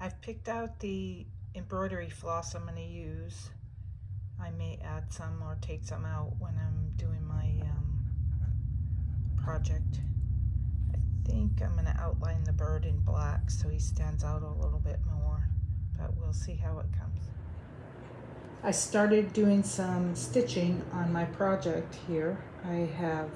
I've picked out the embroidery floss I'm going to use. I may add some or take some out when I'm doing my project. I think I'm going to outline the bird in black so he stands out a little bit more, but we'll see how it comes. I started doing some stitching on my project here. I have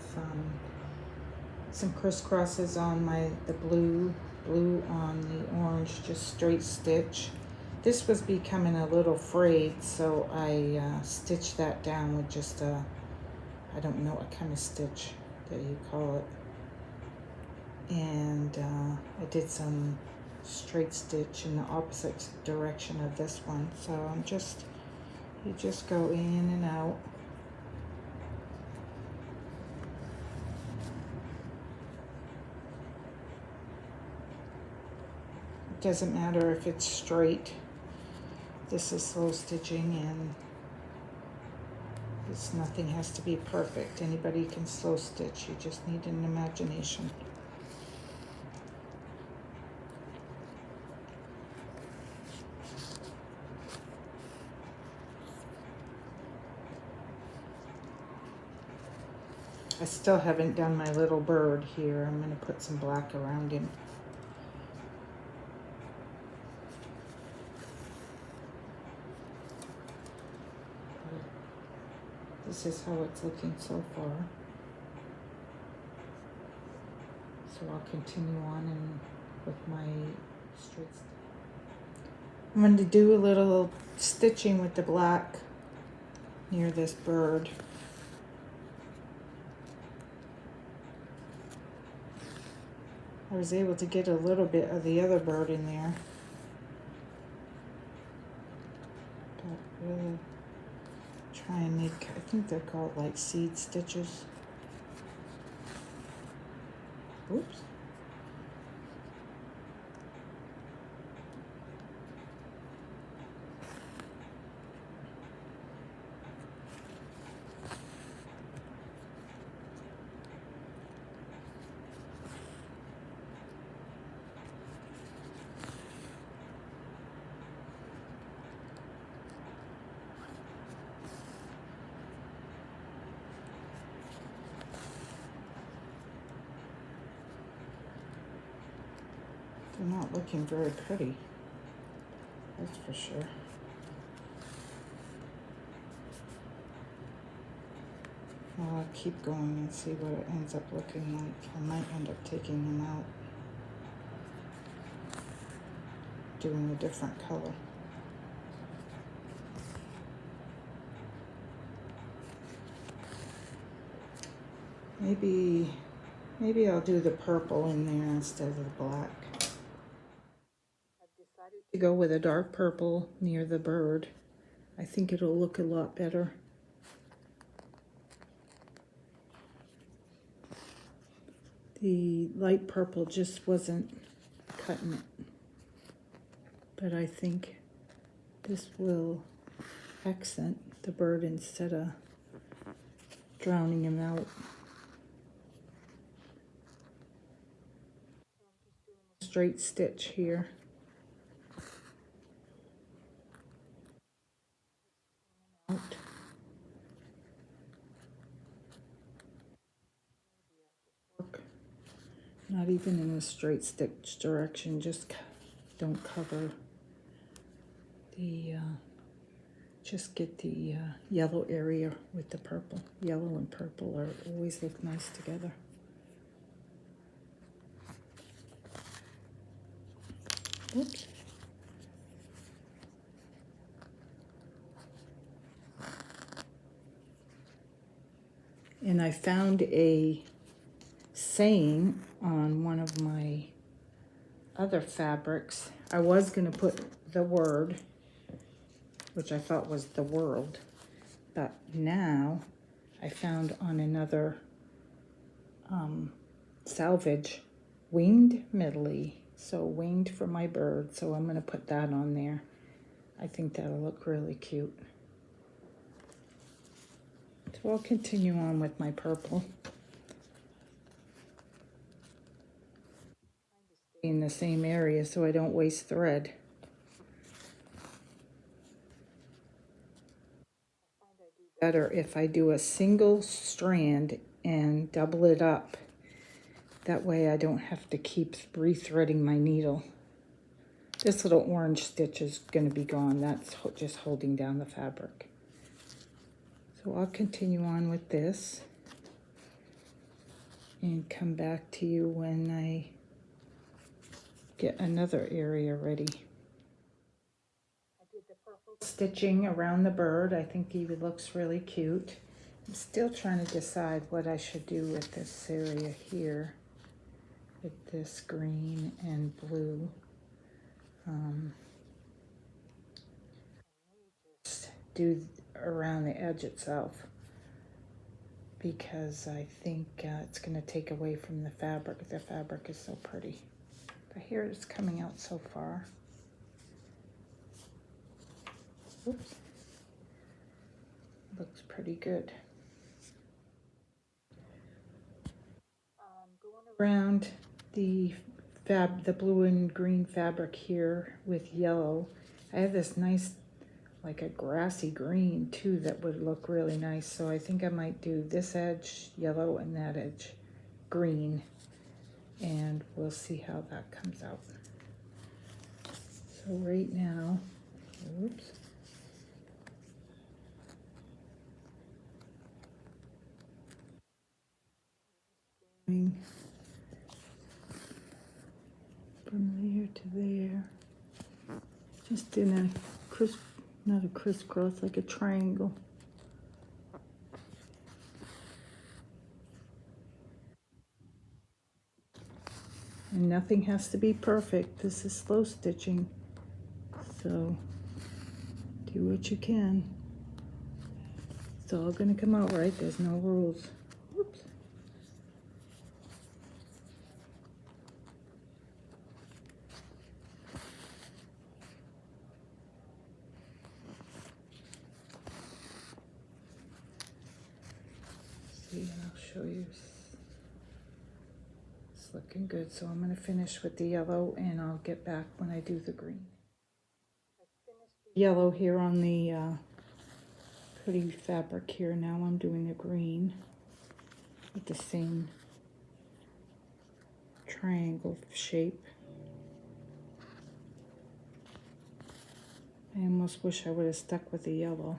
some crisscrosses on the blue on the orange, just straight stitch. This was becoming a little frayed, so I stitched that down with just I don't know what kind of stitch that you call it. And I did some straight stitch in the opposite direction of this one. So you just go in and out. It doesn't matter if it's straight. This is slow stitching, and nothing has to be perfect. Anybody can slow stitch. You just need an imagination. I still haven't done my little bird here. I'm going to put some black around him. This is how it's looking so far. So I'll continue on with my straight stitch. I'm going to do a little stitching with the black near this bird. I was able to get a little bit of the other bird in there. But really try and make, I think they're called like seed stitches. Oops. They're not looking very pretty, that's for sure. I'll keep going and see what it ends up looking like. I might end up taking them out, doing a different color. Maybe I'll do the purple in there instead of the black. I've decided to go with a dark purple near the bird. I think it'll look a lot better. The light purple just wasn't cutting it. But I think this will accent the bird instead of drowning him out. Straight stitch here. Out. Not even in a straight stitch direction, just don't cover the, just get the yellow area with the purple. Yellow and purple always look nice together. Oops. And I found a saying on one of my other fabrics. I was going to put the word, which I thought was the world, but now I found on another salvage, winged medley. So winged for my bird, so I'm going to put that on there. I think that'll look really cute. So I'll continue on with my purple. In the same area so I don't waste thread. better if I do a single strand and double it up. That way I don't have to keep rethreading my needle. This little orange stitch is going to be gone. That's just holding down the fabric. So I'll continue on with this and come back to you when I get another area ready. I did the purple stitching around the bird. I think he looks really cute. I'm still trying to decide what I should do with this area here, with this green and blue. Just do around the edge itself, because I think it's going to take away from the fabric. The fabric is so pretty. But here it's coming out so far. Oops. Looks pretty good. Going around the blue and green fabric here with yellow. I have this nice, like a grassy green too, that would look really nice. So I think I might do this edge yellow and that edge green, and we'll see how that comes out. So right now, oops. Going from there to there, just in a not a crisscross, like a triangle. And nothing has to be perfect. This is slow stitching, so do what you can. It's all going to come out right. There's no rules. Whoops. See, and I'll show you. It's looking good. So I'm going to finish with the yellow, and I'll get back when I do the green. I finished the yellow here on the pretty fabric here. Now I'm doing the green with the same triangle shape. I almost wish I would have stuck with the yellow.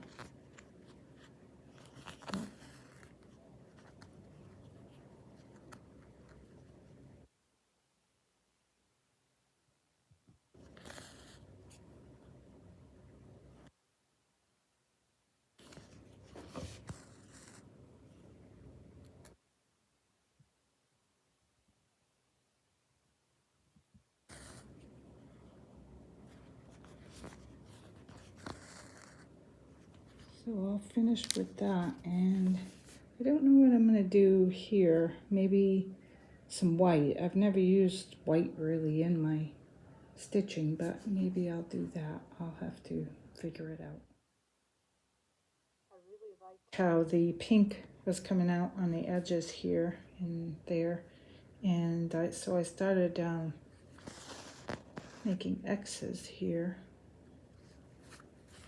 So I'll finish with that, and I don't know what I'm going to do here. Maybe some white. I've never used white really in my stitching, but maybe I'll do that. I'll have to figure it out. I really liked how the pink was coming out on the edges here and there, and so I started making X's here,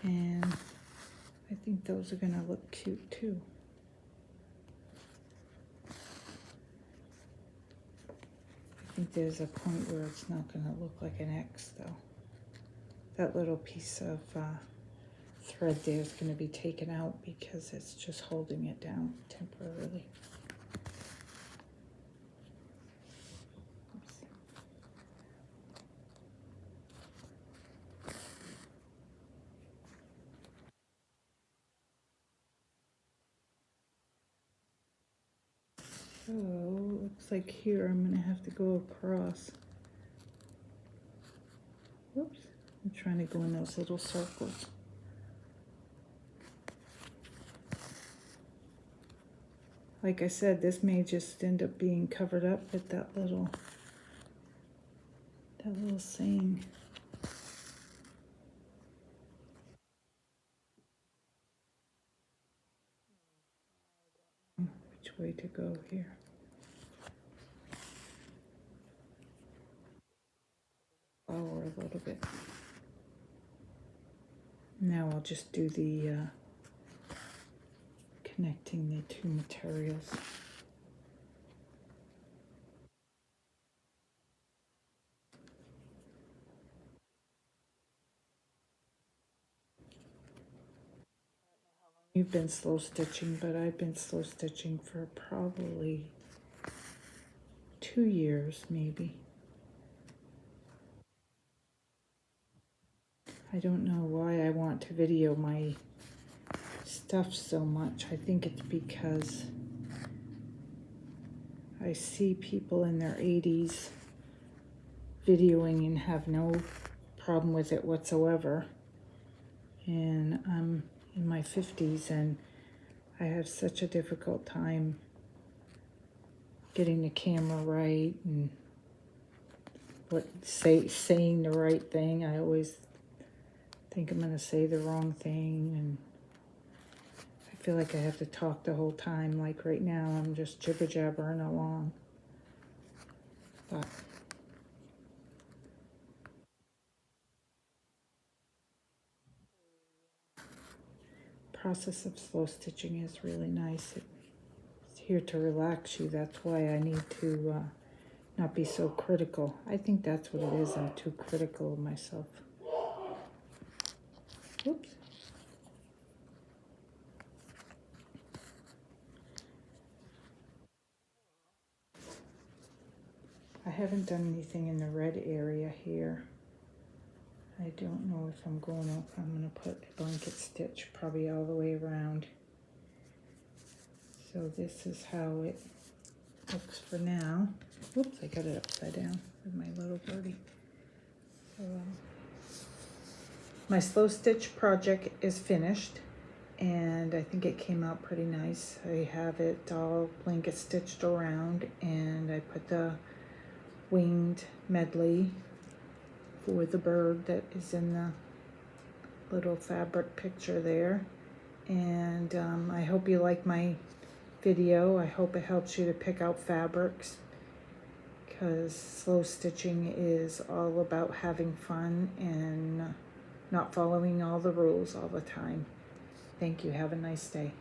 and I think those are going to look cute too. I think there's a point where it's not going to look like an X though. That little piece of thread there is going to be taken out because it's just holding it down temporarily. Oops. So looks like here I'm going to have to go across. Whoops, I'm trying to go in those little circles. Like I said, this may just end up being covered up with that little saying. Which way to go here? Flower a little bit. Now I'll just do the connecting the two materials. You've been slow stitching, but I've been slow stitching for probably 2 years, maybe. I don't know why I want to video my stuff so much. I think it's because I see people in their 80s videoing and have no problem with it whatsoever. And I'm in my 50s and I have such a difficult time getting the camera right and saying the right thing. I always think I'm going to say the wrong thing, and I feel like I have to talk the whole time. Like right now, I'm just jibber jabbering along. But process of slow stitching is really nice. It's here to relax you. That's why I need to not be so critical. I think that's what it is. I'm too critical of myself. Oops. I haven't done anything in the red area here. I don't know if I'm going to put a blanket stitch probably all the way around. So this is how it looks for now. Oops, I got it upside down with my little birdie. So, my slow stitch project is finished, and I think it came out pretty nice. I have it all blanket stitched around, and I put the winged medley for the bird that is in the little fabric picture there. And I hope you like my video. I hope it helps you to pick out fabrics, because slow stitching is all about having fun and not following all the rules all the time. Thank you. Have a nice day.